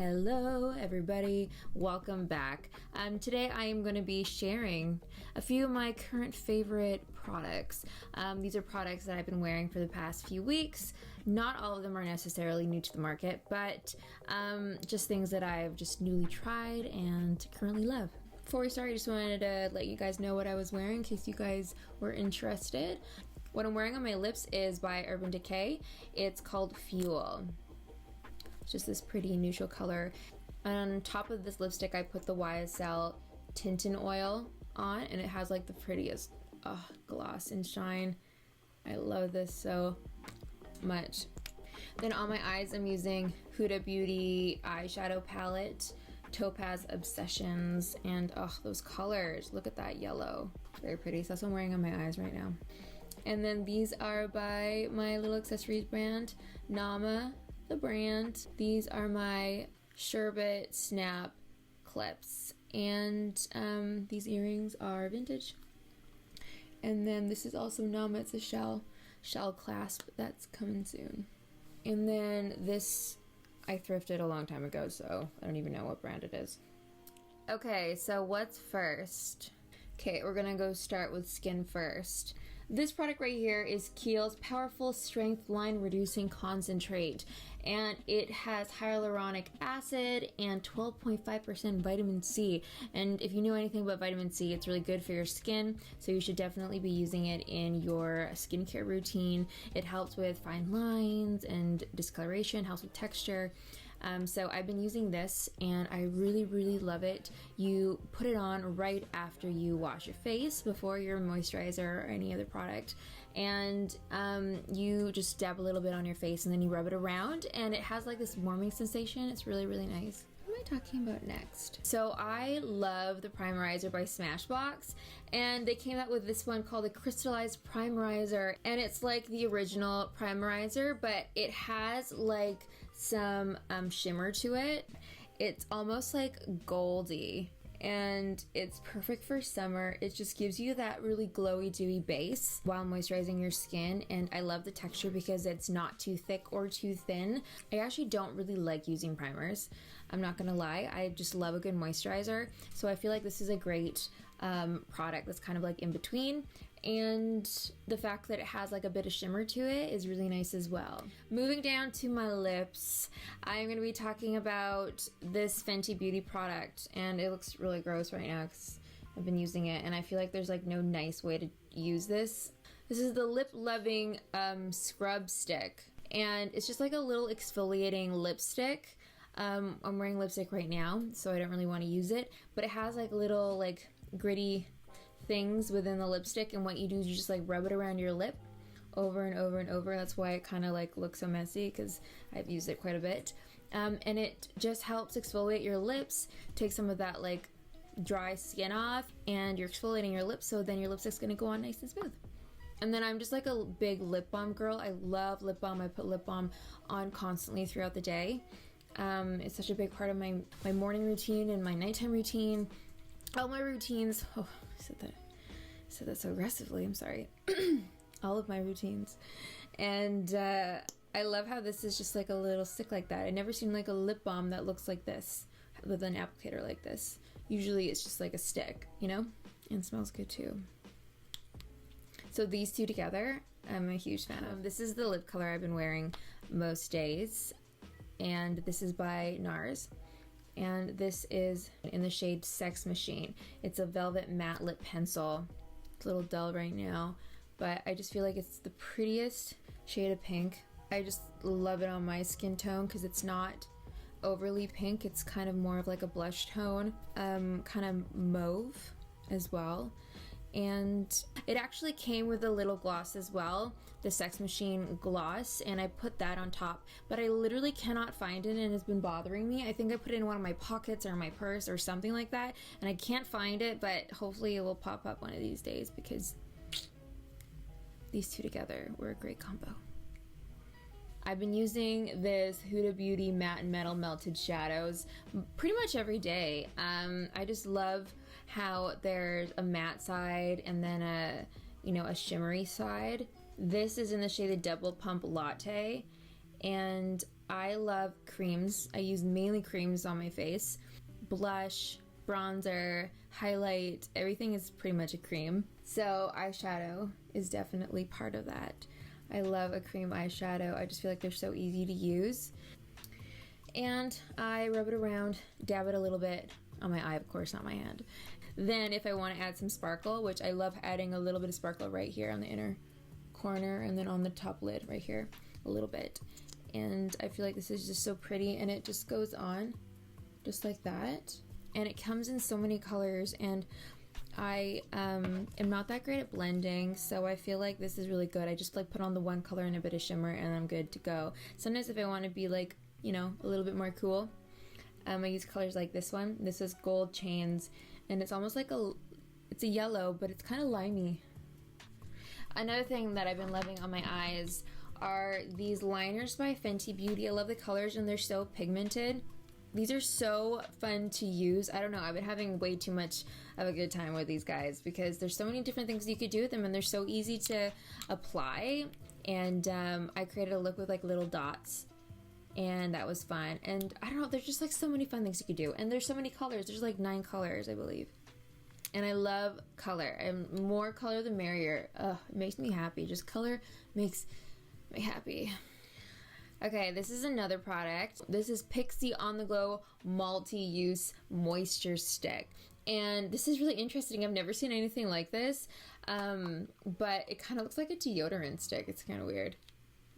Hello everybody, welcome back. Today I am going to be sharing a few of my current favorite products. These are products that I've been wearing for the past few weeks. Not all of them are necessarily new to the market, but just things that I've just newly tried and currently love. Before we start, I just wanted to let you guys know what I was wearing in case you guys were interested. What I'm wearing on my lips is by Urban Decay. It's called Fuel. Just this pretty neutral color. On top of this lipstick I put the YSL Tintin Oil on, and it has like the prettiest gloss and shine. I love this so much. Then on my eyes I'm using Huda Beauty eyeshadow palette, Topaz Obsessions, and those colors, look at that yellow, very pretty. So that's what I'm wearing on my eyes right now. And then these are by my little accessories brand, Nama, the brand. These are my Sherbet Snap clips, and these earrings are vintage. And then this is also Nama, it's a shell clasp that's coming soon. And then this I thrifted a long time ago, so I don't even know what brand it is. Okay, so what's first? Okay, we're gonna go start with skin first. This product right here is Kiehl's Powerful Strength Line Reducing Concentrate, and it has hyaluronic acid and 12.5% vitamin C. And if you know anything about vitamin C, it's really good for your skin, so you should definitely be using it in your skincare routine. It helps with fine lines and discoloration, helps with texture. So I've been using this and I really love it. You put it on right after you wash your face, before your moisturizer or any other product, and you just dab a little bit on your face and then you rub it around, and it has like this warming sensation. It's really nice. What am I talking about next? So I love the Primerizer by Smashbox, and they came out with this one called the Crystallized Primerizer, and it's like the original Primerizer, but it has like some shimmer to it. It's almost like goldy, and it's perfect for summer. It just gives you that really glowy, dewy base while moisturizing your skin, and I love the texture because it's not too thick or too thin. I actually don't really like using primers, I'm not gonna lie. I just love a good moisturizer, so I feel like this is a great product that's kind of like in between, and the fact that it has like a bit of shimmer to it is really nice as well. Moving down to my lips, I'm going to be talking about this Fenty Beauty product, and it looks really gross right now because I've been using it and I feel like there's like no nice way to use this. This is the Lip Loving Scrub Stick, and it's just like a little exfoliating lipstick. I'm wearing lipstick right now, so I don't really want to use it, but it has like little like gritty things within the lipstick, and what you do is you just like rub it around your lip over and over and over. That's why it kind of like looks so messy, because I've used it quite a bit, and it just helps exfoliate your lips, take some of that like dry skin off, and you're exfoliating your lips, so then your lipstick's gonna go on nice and smooth. And then I'm just like a big lip balm girl. I love lip balm. I put lip balm on constantly throughout the day. It's such a big part of my morning routine and my nighttime routine. All my routines, I said that so aggressively, I'm sorry. All of my routines. And I love how this is just like a little stick like that. I've never seen like a lip balm that looks like this, with an applicator like this. Usually it's just like a stick, you know? And smells good too. So these two together, I'm a huge fan of. This is the lip color I've been wearing most days, and this is by NARS. And this is in the shade Sex Machine. It's a velvet matte lip pencil. It's a little dull right now, but I just feel like it's the prettiest shade of pink. I just love it on my skin tone because it's not overly pink. It's kind of more of like a blush tone, kind of mauve as well. And it actually came with a little gloss as well, the Sex Machine gloss, and I put that on top, but I literally cannot find it and it's been bothering me. I think I put it in one of my pockets or my purse or something like that, and I can't find it, but hopefully it will pop up one of these days because these two together were a great combo. I've been using this Huda Beauty Matte and Metal Melted Shadows pretty much every day. I just love how there's a matte side and then a shimmery side. This is in the shade the Double Pump Latte, and I love creams. I use mainly creams on my face. Blush, bronzer, highlight, everything is pretty much a cream. So eyeshadow is definitely part of that. I love a cream eyeshadow. I just feel like they're so easy to use. And I rub it around, dab it a little bit on my eye, of course, not my hand. Then if I want to add some sparkle, which I love adding a little bit of sparkle right here on the inner corner and then on the top lid right here, a little bit. And I feel like this is just so pretty, and it just goes on just like that. And it comes in so many colors, and I am not that great at blending, so I feel like this is really good. I just like put on the one color and a bit of shimmer and I'm good to go. Sometimes if I want to be like, you know, a little bit more cool, I use colors like this one. This is Gold Chains, and it's almost like it's a yellow, but it's kind of limey. Another thing that I've been loving on my eyes are these liners by Fenty Beauty. I love the colors and they're so pigmented. These are so fun to use. I don't know, I've been having way too much of a good time with these guys because there's so many different things you could do with them and they're so easy to apply. And I created a look with like little dots, and that was fun. And I don't know, there's just like so many fun things you could do. And there's so many colors. There's like 9 colors, I believe. And I love color. And more color the merrier. Ugh, it makes me happy. Just color makes me happy. Okay, this is another product. This is Pixi On The Glow Multi-Use Moisture Stick. And this is really interesting. I've never seen anything like this. But it kind of looks like a deodorant stick. It's kind of weird.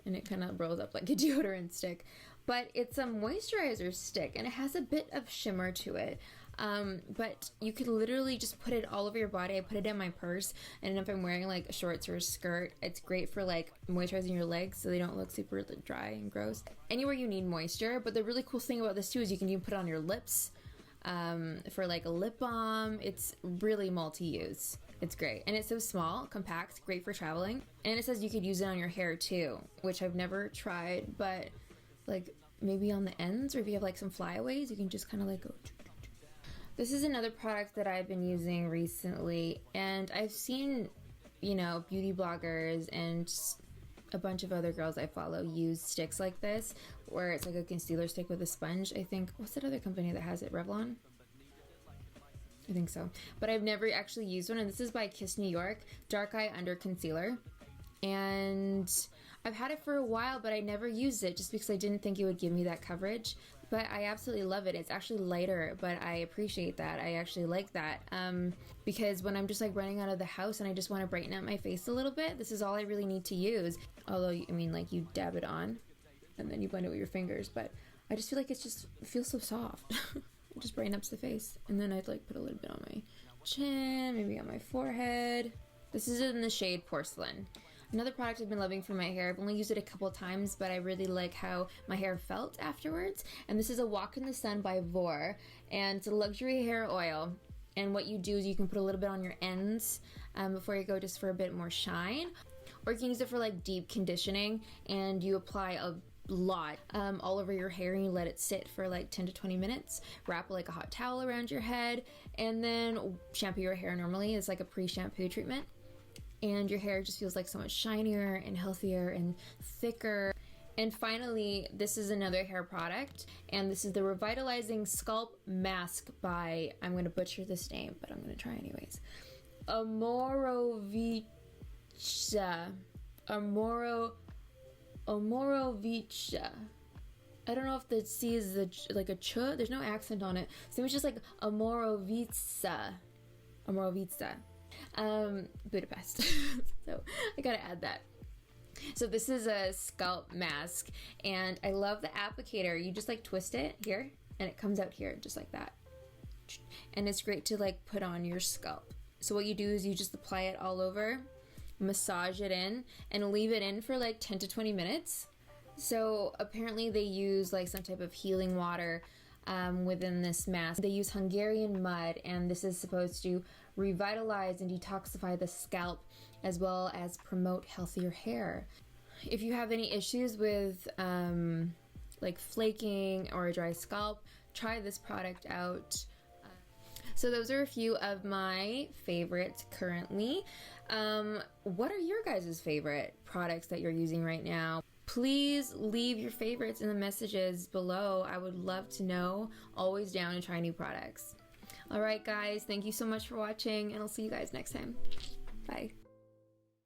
And it kind of rolls up like a deodorant stick. But it's a moisturizer stick, and it has a bit of shimmer to it. But you could literally just put it all over your body. I put it in my purse, and if I'm wearing like shorts or a skirt, it's great for like moisturizing your legs so they don't look super dry and gross. Anywhere you need moisture. But the really cool thing about this too is you can even put it on your lips for like a lip balm. It's really multi-use. It's great, and it's so small, compact, great for traveling. And it says you could use it on your hair too, which I've never tried, but like maybe on the ends, or if you have like some flyaways, you can just kind of like go. This is another product that I've been using recently, and I've seen, you know, beauty bloggers and a bunch of other girls I follow use sticks like this, where it's like a concealer stick with a sponge. I think, what's that other company that has it? Revlon? I think so. But I've never actually used one, and this is by Kiss New York, Dark Eye Under Concealer. And I've had it for a while, but I never used it just because I didn't think it would give me that coverage. But I absolutely love it. It's actually lighter, but I appreciate that. I actually like that. Because when I'm just like running out of the house and I just want to brighten up my face a little bit, this is all I really need to use. Although, I mean, like you dab it on and then you blend it with your fingers, but I just feel like it feels so soft. It just brighten up the face. And then I'd like put a little bit on my chin, maybe on my forehead. This is in the shade Porcelain. Another product I've been loving for my hair. I've only used it a couple times, but I really like how my hair felt afterwards. And this is a Walk in the Sun by Vor, and it's a luxury hair oil. And what you do is you can put a little bit on your ends before you go, just for a bit more shine. Or you can use it for like deep conditioning, and you apply a lot all over your hair, and you let it sit for like 10 to 20 minutes. Wrap like a hot towel around your head, and then shampoo your hair normally. It's like a pre-shampoo treatment. And your hair just feels like so much shinier and healthier and thicker. And finally, this is another hair product, and this is the Revitalizing Scalp Mask by, I'm going to butcher this name, but I'm going to try anyways, Amorovica. Amorovica. I don't know if the C is like a ch. There's no accent on it, so it's just like Amorovica. Budapest. So I gotta add that. So this is a scalp mask, and I love the applicator. You just like twist it here, and it comes out here just like that. And it's great to like put on your scalp. So what you do is you just apply it all over, massage it in, and leave it in for like 10 to 20 minutes. So apparently they use like some type of healing water within this mask. They use Hungarian mud, and this is supposed to revitalize and detoxify the scalp, as well as promote healthier hair. If you have any issues with like flaking or a dry scalp, try this product out. So those are a few of my favorites currently. What are your guys' favorite products that you're using right now? Please leave your favorites in the messages below. I would love to know. Always down to try new products. All right, guys, thank you so much for watching, and I'll see you guys next time. Bye.